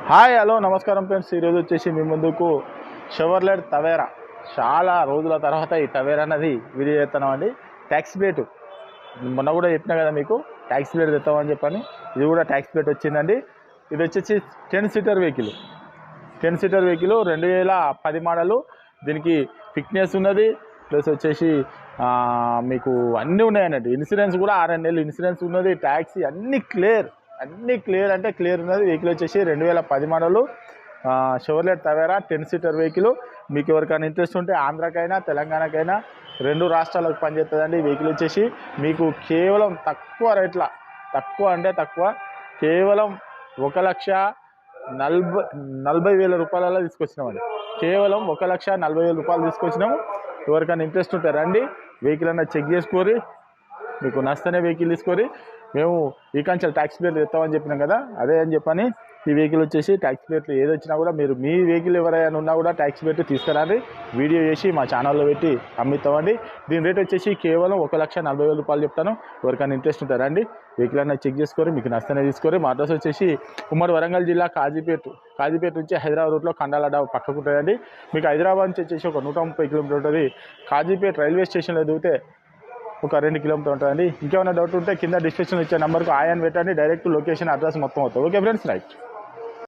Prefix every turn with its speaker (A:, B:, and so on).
A: Hi hello నమస్కారం friends. ఈరోజు వచ్చేసి మీ ముందుకు షెవర్లెట్ తవేరా. చాలా రోజుల తర్వాత ఈ తవేరా అన్నది వీడియో చేస్తున్నామండి. ట్యాక్స్ ప్లేట్ మొన్న కూడా చెప్పినా కదా మీకు, ట్యాక్స్ ప్లేట్ తెస్తామని చెప్పని. ఇది కూడా ట్యాక్స్ ప్లేట్ వచ్చిందండి. ఇది వచ్చేసి 10 సీటర్ వెహికల్ 2010 మోడలు. దీనికి ఫిట్నెస్ ఉన్నది, ప్లస్ వచ్చేసి మీకు అన్నీ ఉన్నాయన్నట్టు. ఇన్సూరెన్స్ కూడా 6 నెలలు ఇన్సూరెన్స్ ఉన్నది. ట్యాక్సీ అన్నీ క్లియర్ అంటే క్లియర్ ఉన్నది. వెహికల్ వచ్చేసి 2010 model Chevrolet Tavera 10 seater vehicle. మీకు ఎవరికైనా ఇంట్రెస్ట్ ఉంటే ఆంధ్రాకైనా తెలంగాణకైనా 2 రాష్ట్రాలకు పనిచేస్తుందండి. వెహికల్ వచ్చేసి మీకు కేవలం తక్కువ రేట్ల, కేవలం 1,40,000 రూపాయలలో తీసుకొచ్చినామండి. కేవలం 1,40,000 రూపాయలు తీసుకొచ్చినాము. ఎవరికైనా ఇంట్రెస్ట్ ఉంటే రండి, వెహికల్ అన్న చెక్ చేసుకోరి, మీకు నష్టనే వెహికల్ తీసుకొని. మేము ఈ కంచెల్ ట్యాక్స్ ప్లేట్లు తెస్తామని చెప్పినాం కదా, అదే అని చెప్పని ఈ వెహికల్ వచ్చేసి ట్యాక్స్ ప్లేట్లు ఏది వచ్చినా కూడా మీరు మీ వెహికల్ ఎవరైనా ఉన్నా కూడా ట్యాక్స్ ప్లేట్ తీసుకురండి, వీడియో చేసి మా ఛానల్లో పెట్టి అమ్మిస్తామండి. దీని రేట్ వచ్చేసి కేవలం 1,40,000 రూపాయలు చెప్తాను. ఎవరికైనా ఇంట్రెస్ట్ ఉంటారండి, వెహికల్ అన్న చెక్ చేసుకొని మీకు నష్టనే తీసుకొని. మా అడ్రస్ వచ్చేసి ఉమ్మడి వరంగల్ జిల్లా కాజీపేట నుంచి హైదరాబాద్ రూట్లో కండాలడ పక్కకు ఉంటుందండి. మీకు హైదరాబాద్ నుంచి వచ్చేసి ఒక 130 కిలోమీటర్ ఉంటుంది. కాజీపేట రైల్వే స్టేషన్లో దిగితే ఒక 2 కిలోమీటర్ ఉంటుందండి. ఇంకేమైనా డౌట్ ఉంటే కింద డిస్క్రిప్షన్ ఇచ్చే నెంబర్కు ఆయన పెట్టండి, డైరెక్ట్ లొకేషన్ అడ్రస్ మొత్తం అవుతుంది. Okay friends, right.